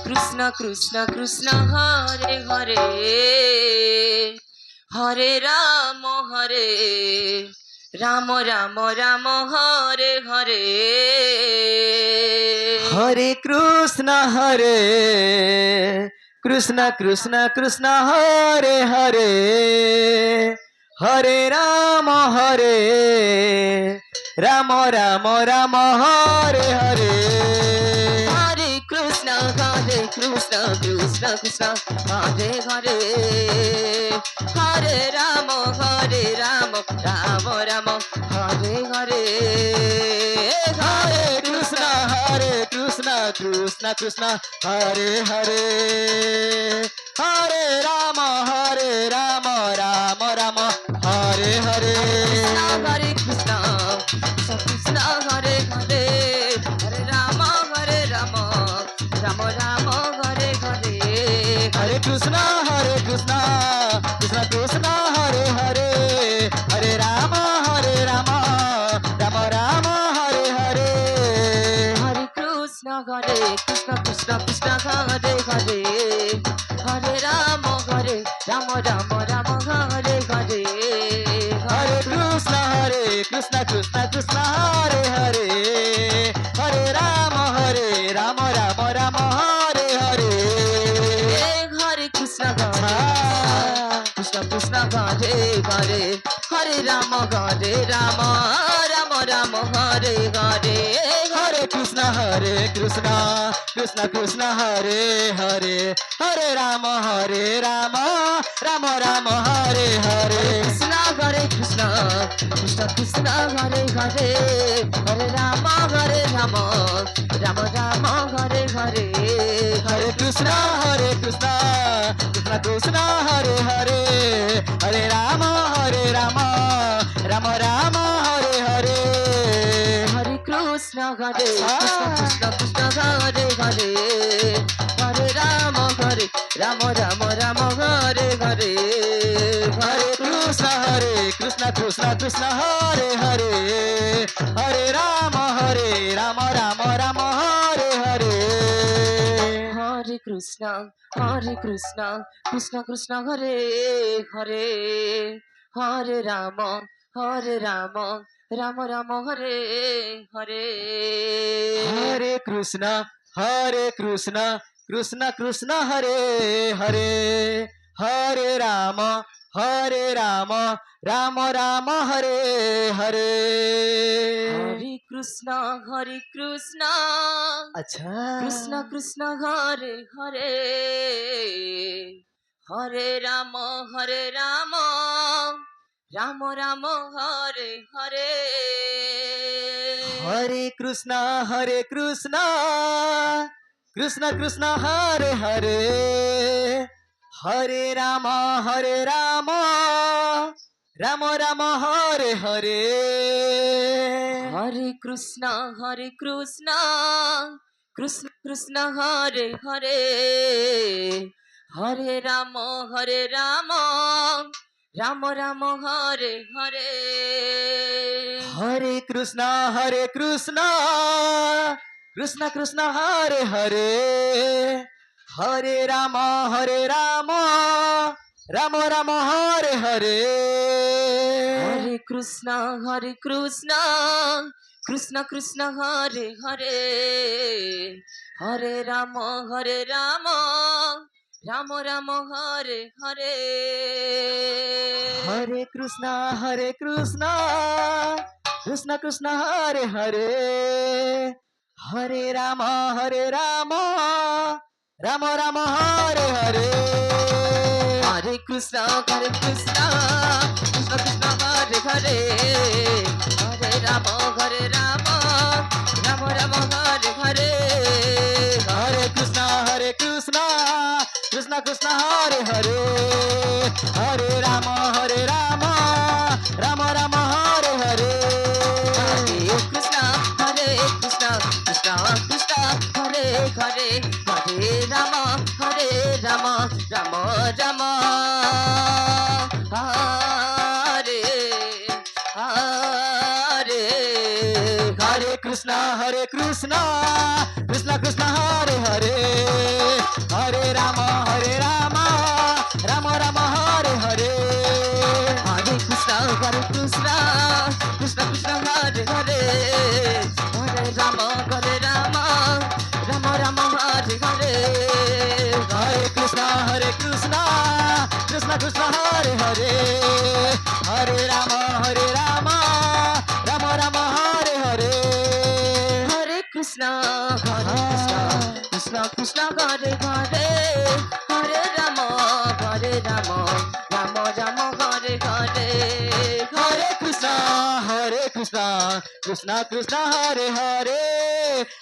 कृष्ण कृष्ण कृष्ण हरे हरे हरे राम राम राम हरे हरे हरे कृष्ण कृष्ण कृष्ण हरे हरे हरे राम राम राम हरे हरे हरे कृष्ण कृष्ण कृष्ण हरे हरे हरे राम राम राम हरे हरे हरे कृष्ण कृष्ण कृष्ण हरे हरे हरे राम राम राम हरे हरे हरे कृष्ण कृष्ण हरे हरे हरे राम राम राम हरे हरे हरे कृष्ण कृष्ण कृष्ण हरे हरे हरे राम राम राम हरे हरे हरे कृष्ण कृष्ण कृष्ण हरे हरे हरे राम राम हरे हरे हरे कृष्ण कृष्ण हरे हरे हरे राम राम हरे हरे हरे कृष्ण कृष्ण हरे हरे हरे राम राम हरे हरे हरे कृष्ण कृष्ण कृष्ण हरे हरे हरे राम राम हरे हरे कृष्ण कृष्ण हरे हरे हरे राम राम हरे हरे हरे कृष्ण कृष्ण कृष्ण हरे हरे हरे राम राम हरे हरे हरे कृष्ण कृष्ण हरे हरे हरे राम राम हरे हरे हरे कृष्ण कृष्ण हरे हरे हरे राम राम हरे हरे हरे कृष्ण कृष्ण कृष्ण हरे हरे हरे राम राम हरे हरे हरे कृष्ण कृष्ण कृष्ण हरे हरे हरे राम राम हरे हरे हरे कृष्ण अच्छा Krishna Krishna Hare Hare Hare Ram Ram Hare Hare Hare Krishna Krishna Krishna Hare Hare Hare Ram Ram Hare Hare Hare Krishna Krishna Krishna Hare Hare Hare Ram Ram Hare Hare Hare Krishna Krishna Krishna Hare Hare Hare Ram Ram Hare Hare Hare Krishna Krishna Krishna Hare Hare Hare Ram Ram Hare Hare Hare Krishna Krishna Krishna Hare Hare Hare Ram Ram Hare Hare Hare Krishna Krishna Krishna Hare Hare Hare Ram Ram Hare Hare Hare Krishna Krishna Krishna Hare Hare Hare Ram Ram Hare Hare Hare Krishna Krishna Krishna Hare Hare Hare Ram Ram Hare Hare Hare Krishna Krishna Krishna Hare Hare Hare Rama Rama Rama Hare Hare Hare Krishna Krishna Krishna Hare Hare Hare Rama Rama Rama Hare Hare Hare Krishna Krishna Krishna Hare Hare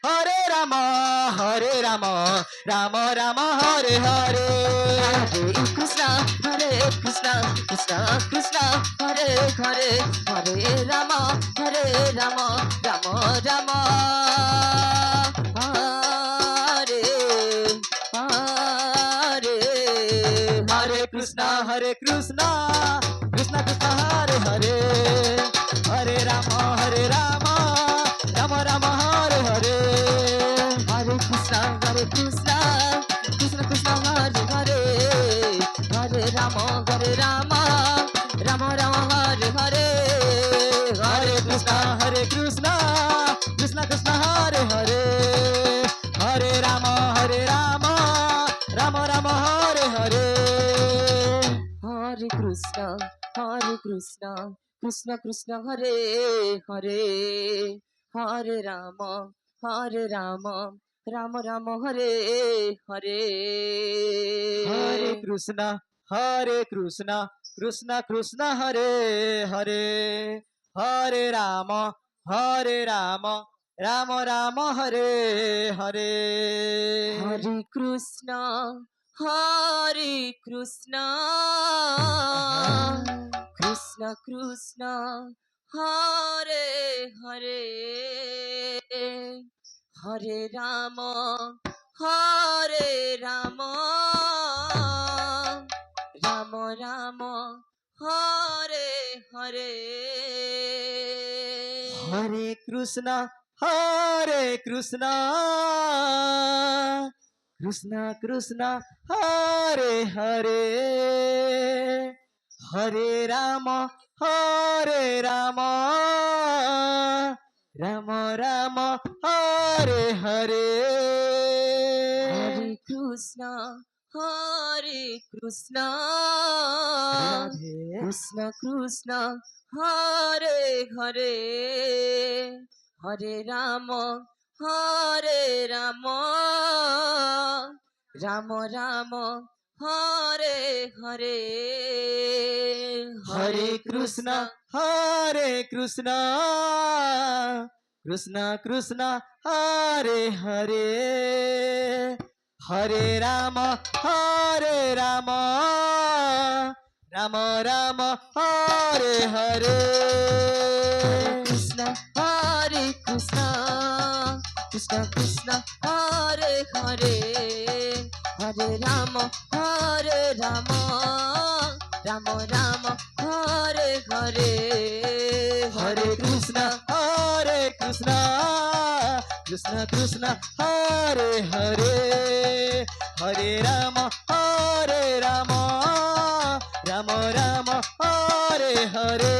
Hare Rama Rama Rama Hare Hare Hare Krishna Krishna Krishna Hare Hare Hare Rama Rama Rama Hare Hare Hare Krishna Krishna Krishna Hare Hare Hare Rama Rama Rama Hare Hare Hare Krishna Krishna Krishna Hare Hare Hare Rama Rama Rama Hare Hare Hare Krishna Krishna Krishna Hare Hare Hare Rama Rama Hare Hare Hare Krishna Krishna Krishna Hare Hare Hare Rama Rama Hare Hare Hare Krishna Krishna Krishna Hare Hare Hare Rama Rama Hare Hare Hare Krishna Krishna Krishna Hare Hare Hare Rama Rama Hare Hare Hare Krishna Krishna Hare Hare Hare Rama Rama Rama Hare Hare Hare Krishna Radhe Krishna Hare Hare Hare Rama Rama Hare Hare Hare Krishna Krishna Hare Hare Hare Rama Rama Rama Hare Hare Krishna Krishna Hare Hare Hare Rama Rama Hare Hare Hare Krishna Krishna Hare Hare Hare Rama Rama Rama Hare Hare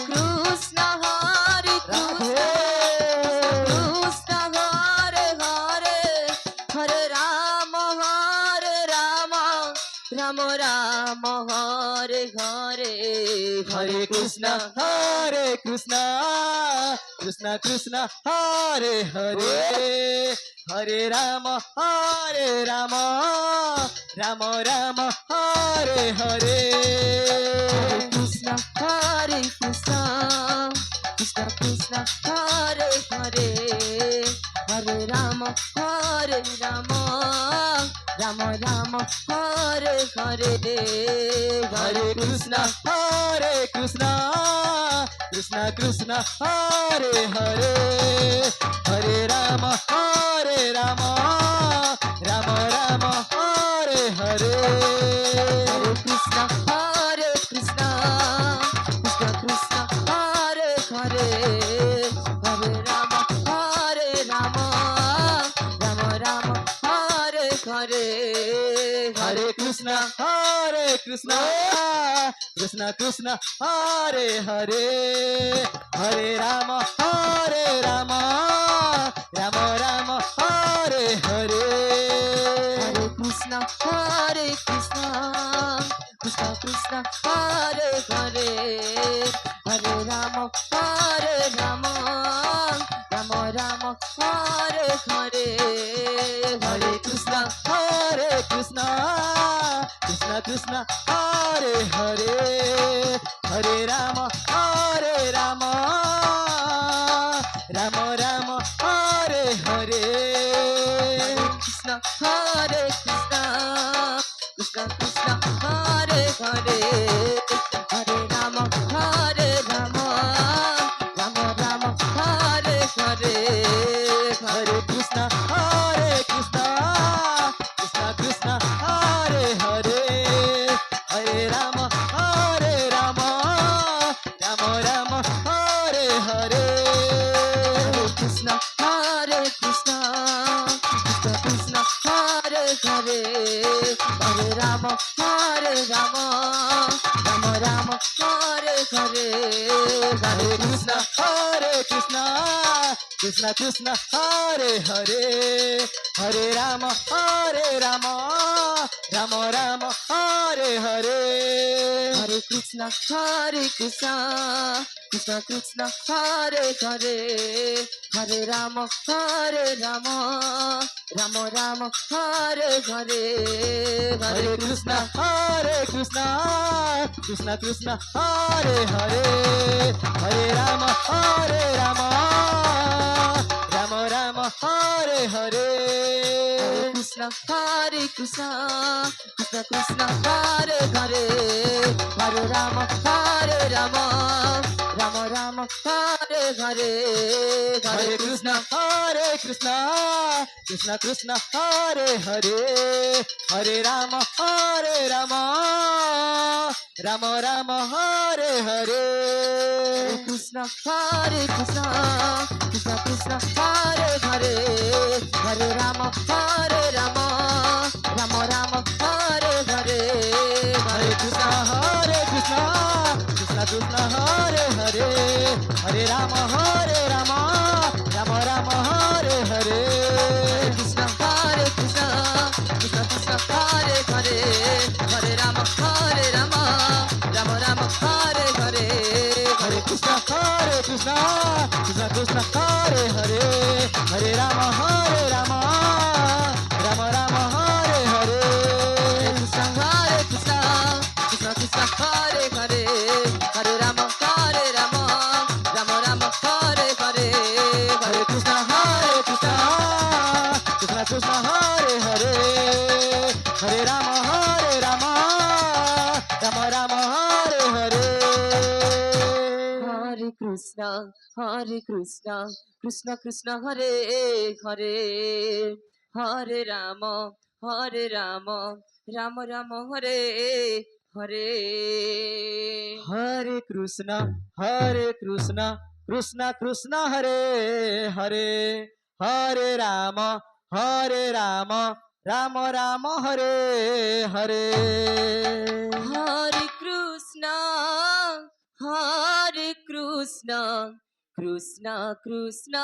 Krishna Radhe Krishna Hare Hare Hare Rama Rama Hare Hare Hare Krishna Krishna Hare Hare Hare Rama Rama Rama Hare Hare Krishna Krishna Hare Hare Hare Rama Rama Hare Hare Hare Krishna Krishna Hare Hare Hare Rama Rama Rama Hare Hare Hare Krishna Krishna Hare Hare Hare Rama Rama Hare Hare Hare Krishna Krishna Hare Hare Hare Rama Rama Rama Hare Hare Hare Krishna Krishna Hare Hare Hare Ram Ram Ram Hare Hare Hare Krishna Krishna Krishna Hare Hare Hare Ram Ram Ram Hare Hare Krishna হরে কৃষ্ণ কৃষ্ণ কৃষ্ণ হরে হরে হরে রাম রাম রাম হরে হরে হরে কৃষ্ণ কৃষ্ণ কৃষ্ণ হরে হরে হরে রাম রাম রাম হরে হরে কৃষ্ণ কৃষ্ণ কৃষ্ণ কৃষ্ণ হরে হরে হরে রাম রাম রাম হরে হরে হরে কৃষ্ণ কৃষ্ণ কৃষ্ণ হরে হরে হরে রাম রাম রাম হরে হরে হরে কৃষ্ণ কৃষ্ণ কৃষ্ণ কৃষ্ণ হরে হরে হরে রাম রাম রাম হরে হরে হরে কৃষ্ণ কৃষ্ণ কৃষ্ণ হরে হরে হরে রাম রাম রাম হরে হরে কৃষ্ণ কৃষ্ণ কৃষ্ণ কৃষ্ণ হরে হরে হরে রাম রাম রাম হরে হরে হরে কৃষ্ণ কৃষ্ণ কৃষ্ণ হরে হরে হরে রাম রাম রাম হরে হরে কৃষ্ণ কৃষ্ণ কৃষ্ণ কৃষ্ণ হরে হরে হরে রাম রাম রাম হরে হরে হরে কৃষ্ণ কৃষ্ণ কৃষ্ণ হরে হরে হরে রাম রাম রাম হরে হরে কৃষ্ণ কৃষ্ণ কৃষ্ণ কৃষ্ণ হরে হরে হরে রাম রাম রাম হরে হরে হরে কৃষ্ণ কৃষ্ণ কৃষ্ণ হরে হরে হরে রাম রাম রাম হরে হরে কৃষ্ণ কৃষ্ণ কৃষ্ণ কৃষ্ণ হরে হরে হরে রাম রাম রাম হরে হরে হরে কৃষ্ণ কৃষ্ণ কৃষ্ণ হরে হরে হরে রাম রাম রাম হরে হরে হরে কৃষ্ণ কৃষ্ণ কৃষ্ণ হরে হরে হরে রাম রাম রাম হরে হরে হরে কৃষ্ণ কৃষ্ণ কৃষ্ণ হরে হরে হরে রাম রাম হরে হরে হরে কৃষ্ণ কৃষ্ণ কৃষ্ণ